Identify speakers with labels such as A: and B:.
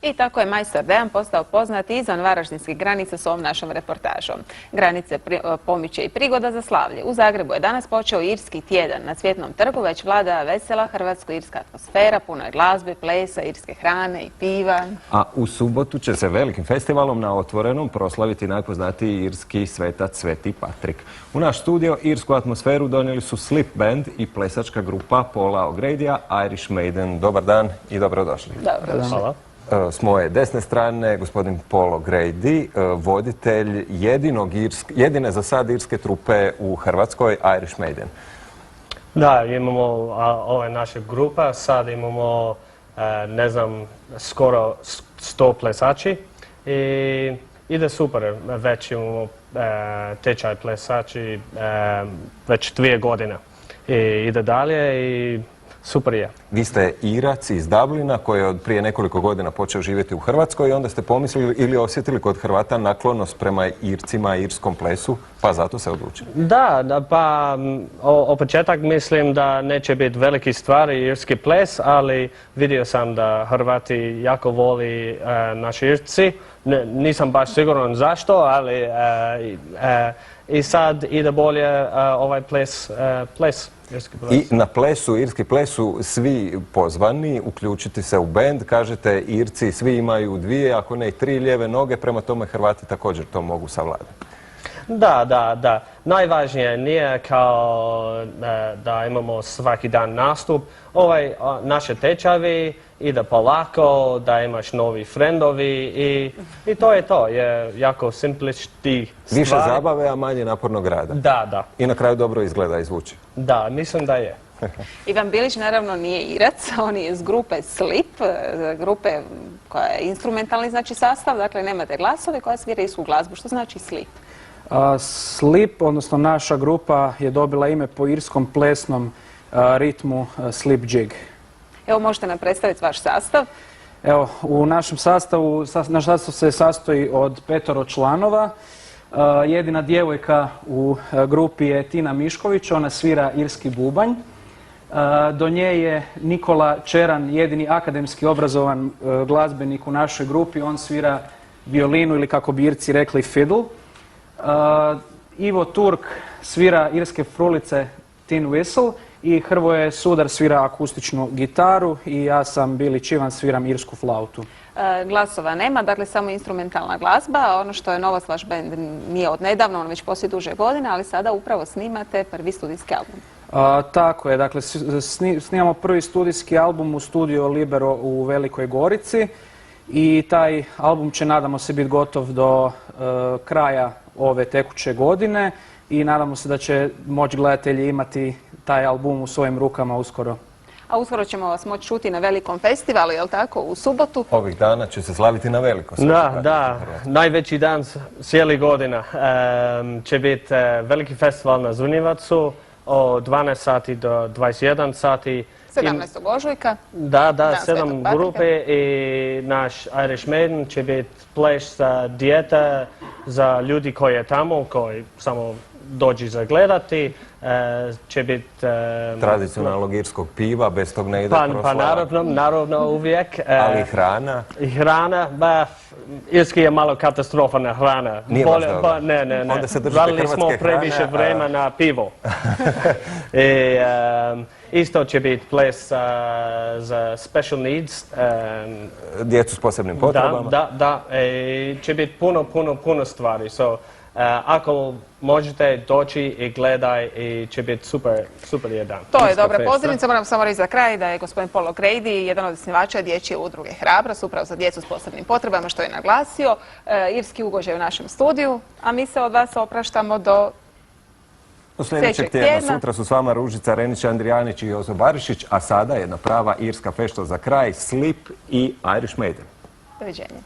A: I tako je majstor Dejan postao poznat izvan varaždinskih granica s ovom našom reportažom. Granice pomiče i prigoda za slavlje. U Zagrebu je danas počeo Irski tjedan. Na Cvjetnom trgu već vlada vesela hrvatsko-irska atmosfera, puno je glazbe, plesa, irske hrane i piva.
B: A u subotu će se velikim festivalom na Otvorenom proslaviti najpoznatiji irski svetac Sveti Patrik. U naš studio irsku atmosferu donijeli su Slip band i plesačka grupa Paula O'Gradyja, Irish Maiden. Dobar dan i dobrodošli.
A: Dobro.
C: Hvala.
B: S moje desne strane gospodin Paul O'Grady, voditelj jedine za sad irske trupe u Hrvatskoj, Irish Maiden.
C: Da, imamo ove naše grupa, sad imamo, ne znam, skoro 100 plesači i ide super. Već imamo tečaj plesači već 2 godine i ide dalje i super je.
B: Vi ste Irac iz Dublina koji je od prije nekoliko godina počeo živjeti u Hrvatskoj i onda ste pomislili ili osjetili kod Hrvata naklonost prema Ircima, irskom plesu, pa zato se odlučili.
C: Da, pa o početak mislim da neće biti veliki stvari irski ples, ali vidio sam da Hrvati jako voli naši Irci. Nisam baš siguran zašto, ali i sad ide bolje ovaj ples.
B: I na plesu, irski plesu, svi pozvani uključiti se u bend. Kažete, Irci svi imaju 2, ako ne i 3 lijeve noge, prema tome Hrvati također to mogu savladati.
C: Da. Najvažnije nije kao da imamo svaki dan nastup. Naše tečavi ide polako, da imaš novi frendovi i to je to. Je jako simpličti stvari.
B: Više zabave, a manje napornog rada.
C: Da.
B: I na kraju dobro izgleda i zvuči.
C: Da, mislim da je.
A: Ivan Bilić naravno nije Irac, on je iz grupe Slip, grupe koja je instrumentalni znači sastav, dakle nemate glasove, koja svira irsku glazbu. Što znači Slip?
D: Slip, odnosno naša grupa, je dobila ime po irskom plesnom ritmu Slip Jig.
A: Evo, možete nam predstaviti vaš sastav?
D: Evo, u našem sastavu, naš sastav se sastoji od 5 članova. Jedina djevojka u grupi je Tina Mišković, ona svira irski bubanj. Do nje je Nikola Čeran, jedini akademski obrazovan glazbenik u našoj grupi, on svira violinu ili kako bi Irci rekli fiddle. Ivo Turk svira irske frulice tin whistle i Hrvoje Sudar svira akustičnu gitaru i ja sam Bilić Ivan, sviram irsku flautu.
A: Glasova nema, dakle samo instrumentalna glazba. Ono što je novost, vaš band nije od nedavno, on već poslije duže godine, ali sada upravo snimate prvi studijski album.
D: Tako je, dakle snimamo prvi studijski album u studio Libero u Velikoj Gorici i taj album će, nadamo se, biti gotov do kraja ove tekuće godine i nadamo se da će moći gledatelji imati taj album u svojim rukama uskoro.
A: A uskoro ćemo vas moći čuti na velikom festivalu, je li tako, u subotu?
B: Ovih dana će se slaviti na veliko.
C: Da, najveći dan cijeli godina. Će biti veliki festival na Zunjevacu od 12 sati do 21 sati.
A: 17. ožujka.
C: Da, 7 grupe i naš Irish Maiden će biti pleš za dijete, za ljudi koji je tamo, koji samo dođi zagledati. Će biti
B: tradicionalnog irskog piva, bez tog ne ide proslava.
C: Pa naravno uvijek.
B: Ali hrana?
C: I hrana, irski je malo katastrofalna hrana.
B: Nije baš dobro.
C: Ne.
B: Onda se držite hrvatske
C: smo previše vremena na pivo. Isto će biti ples za special needs.
B: Djecu s posebnim potrebama?
C: Da. Će biti puno stvari. Ako možete doći i gledaj i će biti super jedan.
A: To je dobra pozivnica. Moram samo reći za kraj da je gospodin Paul O'Grady jedan od osnivača dječje udruge Hrabrost, upravo za djecu s posebnim potrebama, što je naglasio. Irski ugođaj u našem studiju, a mi se od vas opraštamo do
B: sljedećeg tjedna. Sutra su s vama Ružica Renić, Andrijanić i Jozo Barišić, a sada jedna prava irska fešta za kraj, Slip i Irish Maiden.
A: Doviđenja.